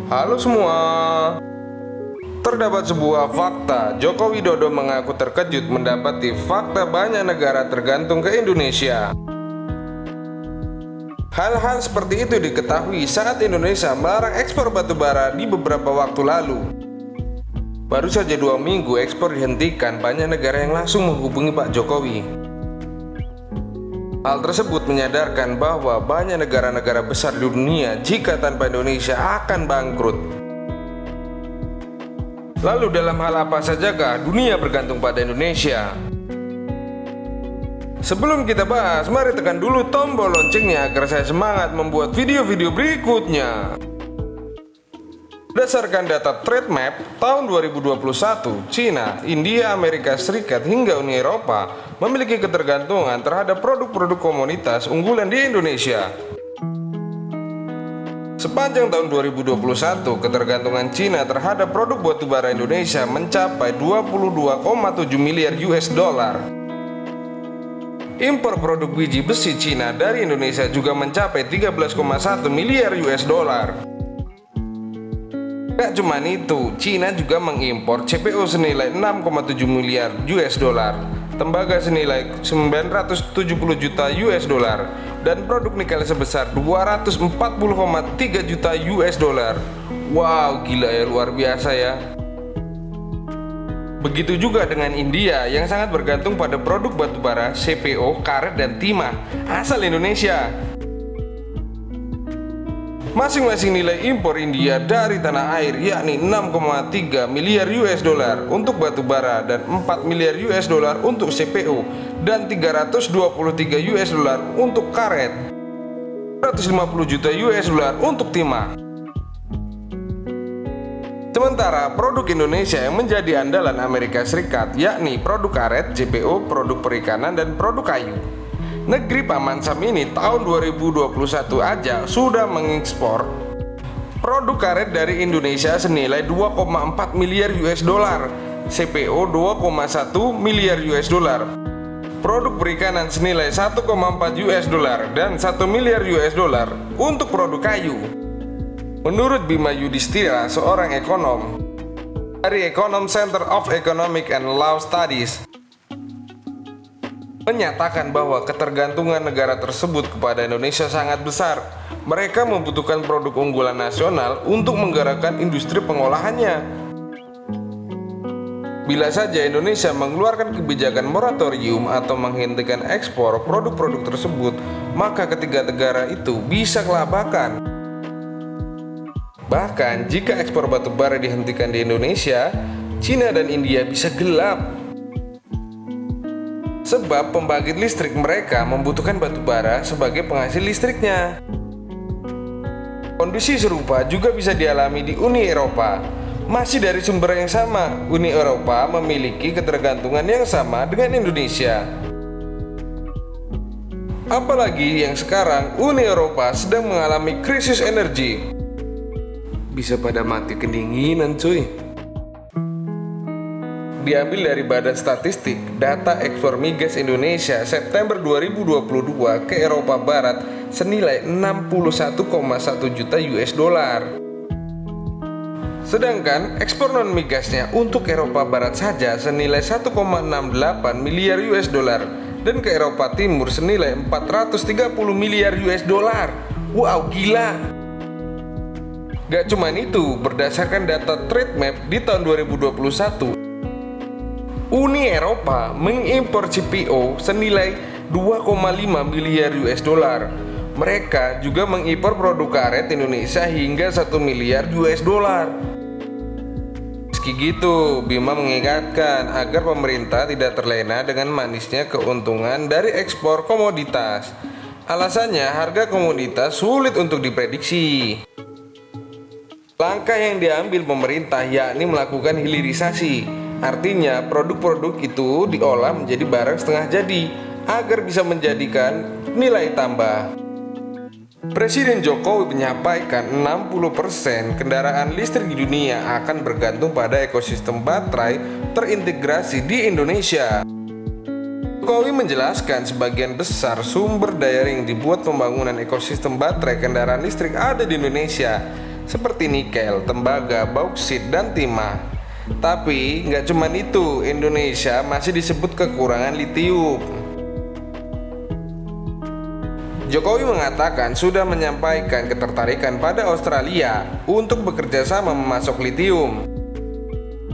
Halo semua. Terdapat sebuah fakta, Joko Widodo mengaku terkejut mendapati fakta banyak negara tergantung ke Indonesia. Hal-hal seperti itu diketahui saat Indonesia melarang ekspor batubara di beberapa waktu lalu. Baru saja 2 minggu ekspor dihentikan, banyak negara yang langsung menghubungi Pak Jokowi. Hal tersebut menyadarkan bahwa banyak negara-negara besar di dunia jika tanpa Indonesia akan bangkrut. Lalu dalam hal apa sajakah dunia bergantung pada Indonesia? Sebelum kita bahas, mari tekan dulu tombol loncengnya agar saya semangat membuat video-video berikutnya. Berdasarkan data Trade Map tahun 2021, Cina, India, Amerika Serikat hingga Uni Eropa memiliki ketergantungan terhadap produk-produk komoditas unggulan di Indonesia. Sepanjang tahun 2021, ketergantungan Cina terhadap produk batubara Indonesia mencapai 22,7 miliar US dollar. Impor produk biji besi Cina dari Indonesia juga mencapai 13,1 miliar US dollar. Gak cuman itu, Cina juga mengimpor CPO senilai 6,7 miliar US dollar, tembaga senilai 970 juta US dollar, dan produk nikel sebesar 240,3 juta US dollar. Wow, gila ya, luar biasa ya. Begitu juga dengan India yang sangat bergantung pada produk batubara, CPO, karet, dan timah asal Indonesia. Masing-masing nilai impor India dari tanah air yakni 6,3 miliar US dollar untuk batubara dan 4 miliar US dollar untuk CPO dan 323 US dollar untuk karet, 150 juta US dollar untuk timah. Sementara produk Indonesia yang menjadi andalan Amerika Serikat yakni produk karet, CPO, produk perikanan, dan produk kayu. Negeri Paman Sam ini tahun 2021 aja sudah mengekspor produk karet dari Indonesia senilai 2,4 miliar US dollar, CPO 2,1 miliar US dollar, produk perikanan senilai 1,4 US dollar, dan 1 miliar US dollar untuk produk kayu. Menurut Bima Yudhistira, seorang ekonom dari Econom Center of Economic and Law Studies, menyatakan bahwa ketergantungan negara tersebut kepada Indonesia sangat besar. Mereka membutuhkan produk unggulan nasional untuk menggerakkan industri pengolahannya. Bila saja Indonesia mengeluarkan kebijakan moratorium atau menghentikan ekspor produk-produk tersebut, maka ketiga negara itu bisa kelabakan. Bahkan jika ekspor batubara dihentikan di Indonesia, Cina dan India bisa gelap. Sebab pembangkit listrik mereka membutuhkan batubara sebagai penghasil listriknya. Kondisi serupa juga bisa dialami di Uni Eropa. Masih dari sumber yang sama, Uni Eropa memiliki ketergantungan yang sama dengan Indonesia. Apalagi yang sekarang Uni Eropa sedang mengalami krisis energi. Bisa pada mati kedinginan cuy. Diambil dari Badan Statistik, data ekspor migas Indonesia September 2022 ke Eropa Barat senilai 61,1 juta US dollar. Sedangkan ekspor non migasnya untuk Eropa Barat saja senilai 1,68 miliar US dollar dan ke Eropa Timur senilai 430 miliar US dollar. Wow, gila. Gak cuman itu, berdasarkan data Trade Map di tahun 2021, Uni Eropa mengimpor CPO senilai 2,5 miliar US dollar. Mereka juga mengimpor produk karet Indonesia hingga 1 miliar US dollar. Meski gitu, Bima mengingatkan agar pemerintah tidak terlena dengan manisnya keuntungan dari ekspor komoditas. Alasannya, harga komoditas sulit untuk diprediksi. Langkah yang diambil pemerintah yakni melakukan hilirisasi. Artinya produk-produk itu diolah menjadi barang setengah jadi agar bisa menjadikan nilai tambah. Presiden Jokowi menyampaikan 60% kendaraan listrik di dunia akan bergantung pada ekosistem baterai terintegrasi di Indonesia. Jokowi menjelaskan sebagian besar sumber daya yang dibuat pembangunan ekosistem baterai kendaraan listrik ada di Indonesia. seperti nikel, tembaga, bauksit, dan timah. Tapi nggak cuma itu, Indonesia masih disebut kekurangan litium. Jokowi mengatakan sudah menyampaikan ketertarikan pada Australia untuk bekerja sama memasok litium.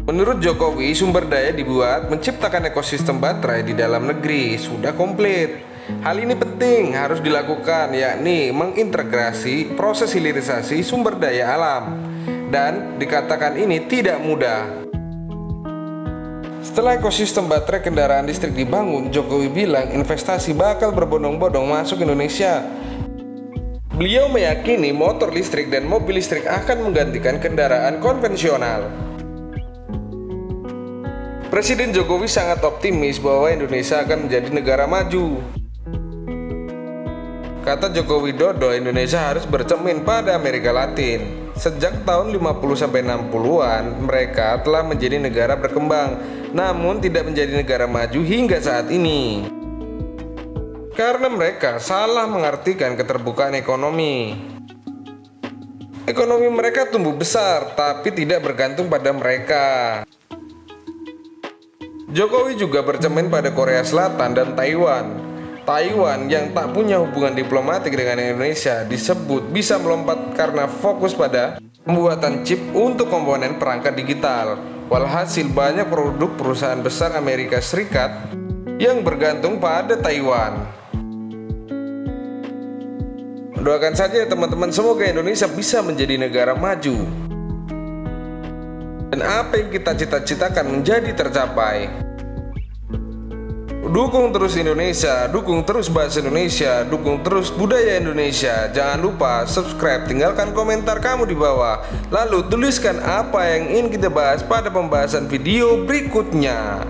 Menurut Jokowi, sumber daya dibuat menciptakan ekosistem baterai di dalam negeri sudah komplit. Hal ini penting harus dilakukan, yakni mengintegrasi proses hilirisasi sumber daya alam. Dan dikatakan ini tidak mudah. Setelah ekosistem baterai kendaraan listrik dibangun, Jokowi bilang investasi bakal berbondong-bondong masuk Indonesia. Beliau meyakini motor listrik dan mobil listrik akan menggantikan kendaraan konvensional. Presiden Jokowi sangat optimis bahwa Indonesia akan menjadi negara maju. Kata Joko Widodo, Indonesia harus bercermin pada Amerika Latin. Sejak tahun 50-60-an, mereka telah menjadi negara berkembang, namun tidak menjadi negara maju hingga saat ini. Karena mereka salah mengartikan keterbukaan ekonomi. Ekonomi mereka tumbuh besar, tapi tidak bergantung pada mereka. Jokowi juga bercermin pada Korea Selatan dan Taiwan. Taiwan yang tak punya hubungan diplomatik dengan Indonesia disebut bisa melompat karena fokus pada pembuatan chip untuk komponen perangkat digital. Walhasil banyak produk perusahaan besar Amerika Serikat yang bergantung pada Taiwan. Doakan saja ya teman-teman, semoga Indonesia bisa menjadi negara maju dan apa yang kita cita-citakan menjadi tercapai. Dukung terus Indonesia, dukung terus bahasa Indonesia, dukung terus budaya Indonesia. Jangan lupa subscribe, tinggalkan komentar kamu di bawah. Lalu tuliskan apa yang ingin kita bahas pada pembahasan video berikutnya.